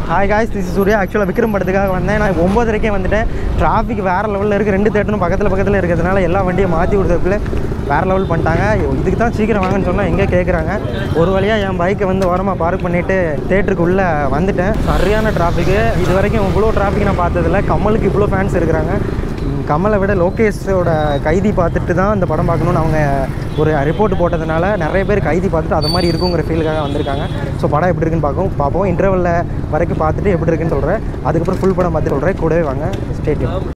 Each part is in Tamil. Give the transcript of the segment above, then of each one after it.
Hi guys, this is Surya. ஆக்சுவலாக விக்ரம் படத்துக்காக வந்தேன். நான் 9:30 வந்துட்டேன். டிராஃபிக் வேறு லெவலில் இருக்குது. 2 தேட்டரும் பக்கத்தில் இருக்கிறதுனால எல்லா வண்டியும் மாற்றி கொடுத்ததுக்குள்ளே வேறு லெவல் பண்ணிட்டாங்க. இதுக்கு தான் சீக்கிரம் வாங்கன்னு சொன்னால் எங்கே கேட்குறாங்க. ஒரு வழியாக என் பைக்கை வந்து ஓரமாக பார்க் பண்ணிவிட்டு தேட்டருக்குள்ளே வந்துட்டேன். சரியான டிராஃபிக்கு. இது வரைக்கும் இவ்வளோ டிராஃபிக் நான் பார்த்ததில்ல. கமலுக்கு இவ்வளோ ஃபேன்ஸ் இருக்கிறாங்க. கமலை விட லோகேஷோட கைதி பார்த்துட்டு தான் இந்த படம் பார்க்கணுன்னு அவங்க ஒரு ரிப்போர்ட் போட்டதுனால நிறைய பேர் கைதி பார்த்துட்டு அது மாதிரி இருக்குங்கிற ஃபீலுக்காக வந்திருக்காங்க. ஸோ படம் எப்படி இருக்குன்னு பார்ப்போம். இன்டர்வலில் வரைக்கும் பார்த்துட்டு எப்படி இருக்குன்னு சொல்கிறேன். அதுக்கப்புறம் ஃபுல் படம் பார்த்துட்டு சொல்கிறேன். கூடவே வாங்க. ஸ்டேடியம்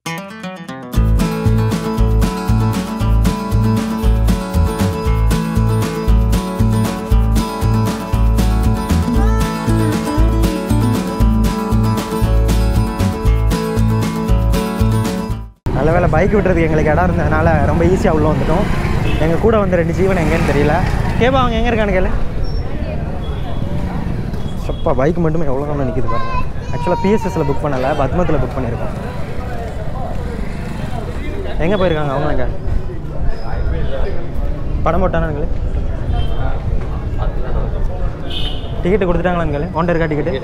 நல்ல வேலை பைக் விட்டுறதுக்கு எங்களுக்கு இடம் இருந்ததுனால ரொம்ப ஈஸியாக உள்ளே வந்துட்டோம். எங்கள் கூட வந்து 2 ஜீவன் எங்கேன்னு தெரியல. கேப்பா அவங்க எங்கே இருக்கான்னு கேளு. சப்பா பைக் மட்டுமே எவ்வளோ கம்மி நிற்கிது பாருங்கள். ஆக்சுவலாக பிஎஸ்எஸில் புக் பண்ணலை, பத்மத்தில் புக் பண்ணியிருக்கோம். எங்கே போயிருக்காங்க அவங்க? எங்கே படம் போட்டானுங்களே? டிக்கெட்டு கொடுத்துட்டாங்களாங்களே? ஒன்றை இருக்கா டிக்கெட்டு?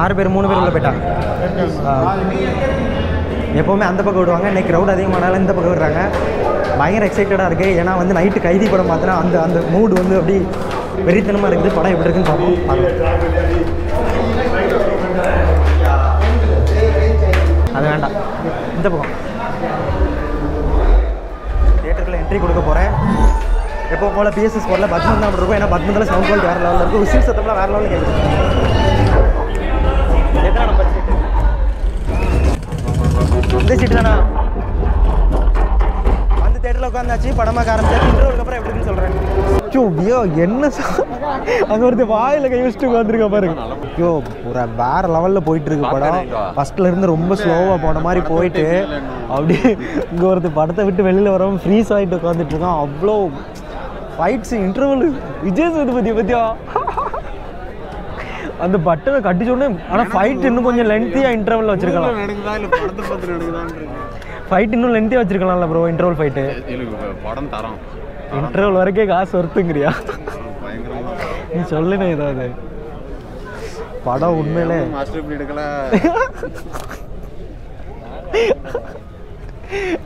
ஆறு பேர் 3 பேர் உள்ள போயிட்டாங்க. எப்போவுமே அந்த பக்கம் விடுவாங்க. இன்றைக்கி க்ரௌட் அதிகமானாலும் இந்த பக்கம் விடுறாங்க. பயங்கர எக்ஸைட்டடாக இருக்குது. ஏன்னா வந்து நைட்டு கைதி படம் பார்த்தோன்னா அந்த மூடு வந்து அப்படி வெறித்தனமாக இருக்குது. படம் எப்படி இருக்குன்னு பார்ப்போம். அது வேண்டாம், இந்த பக்கம் தியேட்டருக்குள்ள என்ட்ரி கொடுக்க போகிறேன். எப்போ போல் பிஎஸ்எஸ் போடல பத்மம் தான் இருக்கும். ஏன்னா பத்மத்தில் சவுண்ட் குவாலிட்டி வேறு லெவலில் இருக்கும். விசில் சத்தம்லாம் வேறு லெவலில் கேட்குது. எத்தனை நம்பர் சீட்டு? இந்த சீட்டு தானா? அந்த தேட்டரில் உட்காந்தாச்சு. படமாக ஆரம்பிச்சாச்சு. இன்டர்வலுக்கு அப்புறம் எப்படின்னு சொல்கிறேன். ஐயோ என்ன அங்கே ஒருத்தர் வாயில் கை வச்சுட்டு உட்காந்துருக்க பாருங்க. ஐயோ ஒரு வேறு லெவலில் போயிட்டுருக்கு படம். ஃபஸ்ட்டில் ரொம்ப ஸ்லோவாக போன மாதிரி போயிட்டு அப்படியே இங்கே ஒருத்தர் படத்தை விட்டு வெளியில் வரவும் ஃப்ரீஸ் ஆகிட்டு உட்காந்துட்ருக்கான். அவ்வளோ ஃபைட்ஸ். இன்டர்வல் விஜய் சேதுபதியை பற்றியா அந்த பட்டனை கட்டிச்சோடனே. ஆனால் ஃபைட் இன்னும் கொஞ்சம் லென்த்தியாக இன்டர்வலில் வச்சுருக்கலாம். ஃபைட் இன்னும் லென்த்தியாக வச்சுருக்கலாம்ல ப்ரோ? இன்டர்வல் ஃபைட்டு படம் தரோம். இன்டர்வல் வரைக்கும் காசு வருத்துங்கிறியா? நீ சொல்லுனே ஏதாவது படம் உண்மையிலே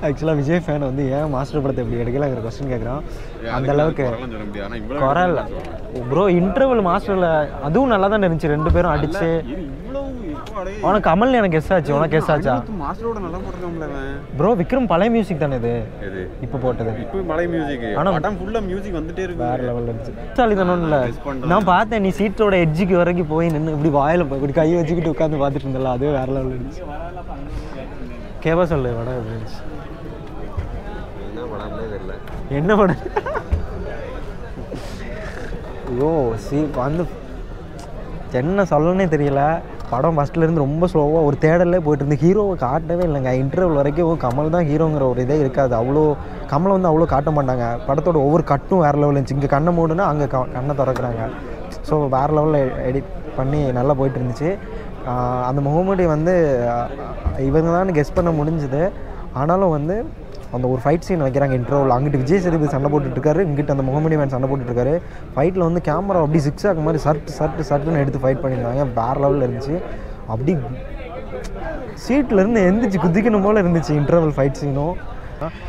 ஆக்சுவலாக விஜய் ஃபேன் வந்து ஏன் மாஸ்டர் படத்தை எப்படி எடுக்கலாங்கிற கொஸ்டின் கேட்குறான். அந்த அளவுக்கு குரல் ப்ரோ. இன்டர்வல் மாஸ்டரில் அதுவும் நல்லா தான் இருந்துச்சு. 2 பேரும் அடிச்சு. உனக்கு கமல் எனக்கு கெஸ் ஆச்சு. உனக்கு கெஸ் ஆச்சா? ப்ரோ விக்ரம் பழைய மியூசிக் தானே இது இப்போ போட்டது? இப்போ பழைய மியூசிக். ஆனால் ஃபுல்லாக மியூசிக் வந்துட்டே இருக்கு. வேறு லெவலில் இருந்துச்சு. சாலிதானோன்னு இல்லை, நான் பார்த்தேன். நீ சீட்டோட எட்ஜுக்கு வரைக்கும் போய் நின்று இப்படி வாயில் இப்படி கையை வச்சுக்கிட்டு உட்காந்து பார்த்துட்டு இருந்தல, அதுவே வேறு லெவலில் இருந்துச்சு. கேவா சொல்லு படம் எப்படி இருந்துச்சு? என்ன படம்? ஐயோ வந்து என்ன சொல்லனே தெரியல. படம் ஃபஸ்ட்லேருந்து ரொம்ப ஸ்லோவாக ஒரு தேடலே போயிட்டு இருந்து ஹீரோவை காட்டவே இல்லைங்க. இன்டர்வல் வரைக்கும் கமல் தான் ஹீரோங்கிற ஒரு இதே இருக்காது. அவ்வளோ கமலை வந்து அவ்வளோ காட்ட மாட்டாங்க. படத்தோட ஒவ்வொரு கட்டும் வேறு லெவலில் இருந்துச்சு. இங்கே கண்ணை மூடுனா அங்கே கண்ணை திறக்கிறாங்க. ஸோ வேறு லெவலில் எடிட் பண்ணி நல்லா போயிட்டு இருந்துச்சு. அந்த முகமூடி வந்து இவங்க தான் கெஸ் பண்ண முடிஞ்சுது. ஆனாலும் வந்து அந்த ஒரு ஃபைட் சீன் வைக்கிறாங்க இன்ட்ரோவில். அங்கிட்டு விஜய் சேதுபதி சண்டை போட்டுட்ருக்காரு, இங்கிட்டு அந்த முகமூடி மேன் சண்டை போட்டுட்ருக்காரு. ஃபைட்டில் வந்து கேமரா அப்படி சிக்ஸாக மாதிரி சர்ட்டுன்னு எடுத்து ஃபைட் பண்ணியிருந்தாங்க. வேறு லெவலில் இருந்துச்சு. அப்படி சீட்லேருந்து எந்திரிச்சு குதிக்கணும் போல் இருந்துச்சு இன்டர்வல் ஃபைட் சீனும்.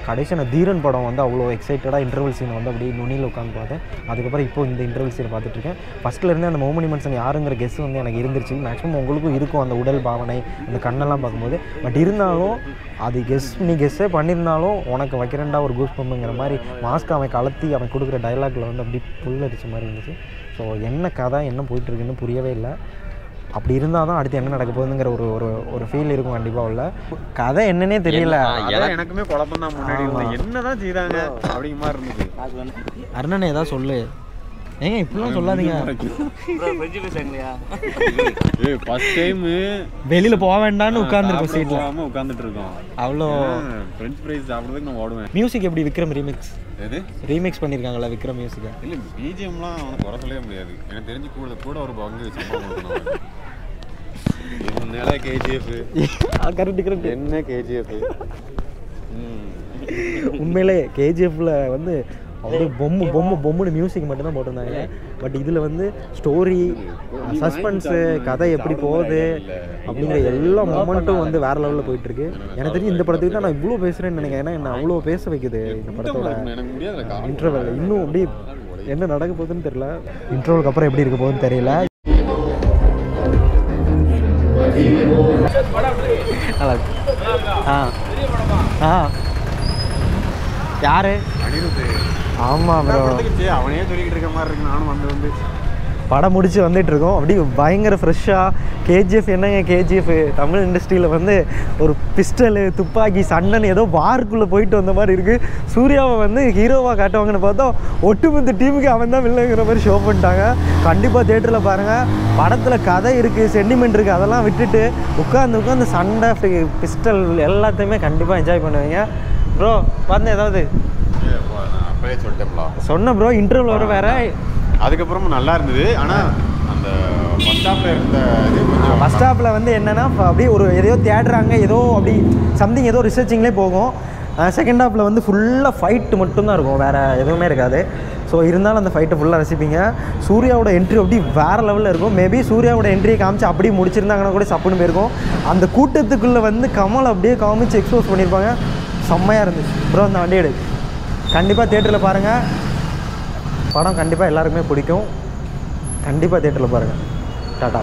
கடைசி நான் தீரன் படம் வந்து அவ்வளோ எக்ஸைட்டடாக இன்டர்வல் சீனை வந்து அப்படியே நுனியில் உட்காந்து பார்த்தேன். அதுக்கப்புறம் இப்போ இந்த இன்டர்வல் சீனை பார்த்துட்ருக்கேன். ஃபஸ்ட்லேருந்து அந்த மோமனி மன்சன் யாருங்கிற கெஸ் வந்து எனக்கு இருந்துருச்சு. மேக்ஸிமம் உங்களுக்கும் இருக்கும் அந்த உடல் பாவனை, அந்த கண்ணெல்லாம் பார்க்கும்போது. பட் இருந்தாலும் அது நீ கெஸ்ஸே பண்ணியிருந்தாலும் உனக்கு வைக்கிறேன்டா ஒரு கூஸ் பம்புங்கிற மாதிரி மாஸ்க் அவன் கலத்தி அவன் கொடுக்குற டைலாக்ல வந்து அப்படி புல்லடிச்ச மாதிரி இருந்துச்சு. ஸோ என்ன கதை என்ன போயிட்டுருக்குன்னு புரியவே இல்லை. அப்படி இருந்தால் தான் அடுத்து என்ன நடக்க போகுதுங்கிற ஒரு ஃபீல் இருக்கும் கண்டிப்பாக. உள்ள கதை என்னன்னே தெரியல. எனக்குமே குழப்பம் தான். முன்னாடி என்னதான் செய்கிறாங்க அப்படிங்கிற மாதிரி இருந்துச்சு. அருணனே ஏதாவது சொல்லு. ஏங்க இப்படிலாம் சொல்லாதீங்க. ஃபர்ஸ்ட் டைம் வெளியில போக வேண்டாம்னு உட்கார்ந்துருக்கோம் சீட்ல. உட்கார்ந்துட்டு இருக்கோம். அவ்வளோ ஃப்ரெஞ்ச் ஃப்ரைஸ் சாப்பிடுறதுக்கு நான் ஓடுவேன். மியூசிக் எப்படி விக்ரம் ரீமிக்ஸ்? எது ரீமிக்ஸ் பண்ணியிருக்காங்களா விக்ரம் மியூசிக்கை? இல்லை பிஜிஎம்லாம் அவனை குறை சொல்லவே முடியாது. எனக்கு தெரிஞ்சு கூட ஒரு பங்கு சம்பவம். என்ன கேஜிஎஃப்? கரெக்ட். என்ன கேஜிஎஃப்? உண்மையிலே கேஜிஎஃப்ல வந்து அப்படியே பொம்முன்னு மியூசிக் மட்டும்தான் போட்டிருந்தாங்க. பட் இதில் வந்து ஸ்டோரி, சஸ்பென்ஸு, கதை எப்படி போகுது அப்படிங்கிற எல்லா மொமெண்ட்டும் வந்து வேறு லெவலில் போயிட்டுருக்கு. எனக்கு தெரிஞ்சு இந்த படத்துக்கு தான் நான் இவ்வளோ பேசுகிறேன்னு நினைக்கிறேன். ஏன்னா என்ன அவ்வளோ பேச வைக்குது இந்த படத்தோட இன்டர்வல். இன்னும் அப்படி என்ன நடக்க போகுதுன்னு தெரியல. இன்டர்வலுக்கு அப்புறம் எப்படி இருக்க போகுதுன்னு தெரியல. யாரு? ஆமாம் ப்ரோ, அவனே சொல்லிக்கிட்டு இருக்க மாதிரி இருக்கு. நானும் வந்து படம் முடிச்சு வந்துட்டு இருக்கோம். அப்படி பயங்கர ஃப்ரெஷ்ஷாக கேஜிஎஃப் என்னங்க கேஜிஎஃப் தமிழ் இண்டஸ்ட்ரியில் வந்து ஒரு பிஸ்டலு, துப்பாக்கி, சண்டன் ஏதோ வாருக்குள்ளே போயிட்டு வந்த மாதிரி இருக்குது. சூர்யாவை வந்து ஹீரோவாக காட்டுவாங்கன்னு பார்த்தா ஒட்டுமொத்த டீமுக்கு அவன் தான் வில்லங்கிற மாதிரி ஷோ பண்ணிட்டாங்க. கண்டிப்பாக தேட்டரில் பாருங்கள். படத்தில் கதை இருக்குது, சென்டிமெண்ட் இருக்குது, அதெல்லாம் விட்டுட்டு உட்காந்து சண்டை, பிஸ்டல் எல்லாத்தையுமே கண்டிப்பாக என்ஜாய் பண்ணுவீங்க. ப்ரோ பார்த்தேன் ஏதாவது சொன்ன ப்ரோ இன்டர்வியூ வர வேறு. அதுக்கப்புறமும் நல்லா இருந்தது. ஆனால் அந்த பஸ் ஸ்டாப்பில் இருந்த இது கொஞ்சம் பஸ் ஸ்டாப்பில் வந்து என்னென்னா அப்படியே ஒரு எதையோ தேடுறாங்க, ஏதோ அப்படி சம்திங் ஏதோ ரிசர்ச்சிங்லேயே போகும். செகண்ட் ஹாஃபில் வந்து ஃபுல்லாக ஃபைட்டு மட்டும்தான் இருக்கும், வேறு எதுவுமே இருக்காது. ஸோ இருந்தாலும் அந்த ஃபைட்டை ஃபுல்லாக ரசிப்பீங்க. சூர்யாவோட என்ட்ரி அப்படி வேறு லெவலில் இருக்கும். மேபி சூர்யாவோட என்ட்ரியை காமிச்சு அப்படியே முடிச்சிருந்தாங்கன்னா கூட சப்புன்னு போயிருக்கும். அந்த கூட்டத்துக்குள்ளே வந்து கமல் அப்படியே காமிச்சு எக்ஸ்போஸ் பண்ணியிருப்பாங்க. செம்மையாக இருந்துச்சு ப்ரோ. அந்த வண்டி எடு, கண்டிப்பாக தேட்டரில் பாருங்கள். படம் கண்டிப்பாக எல்லாருக்குமே பிடிக்கும். கண்டிப்பாக தேட்டரில் பாருங்கள். டாடா.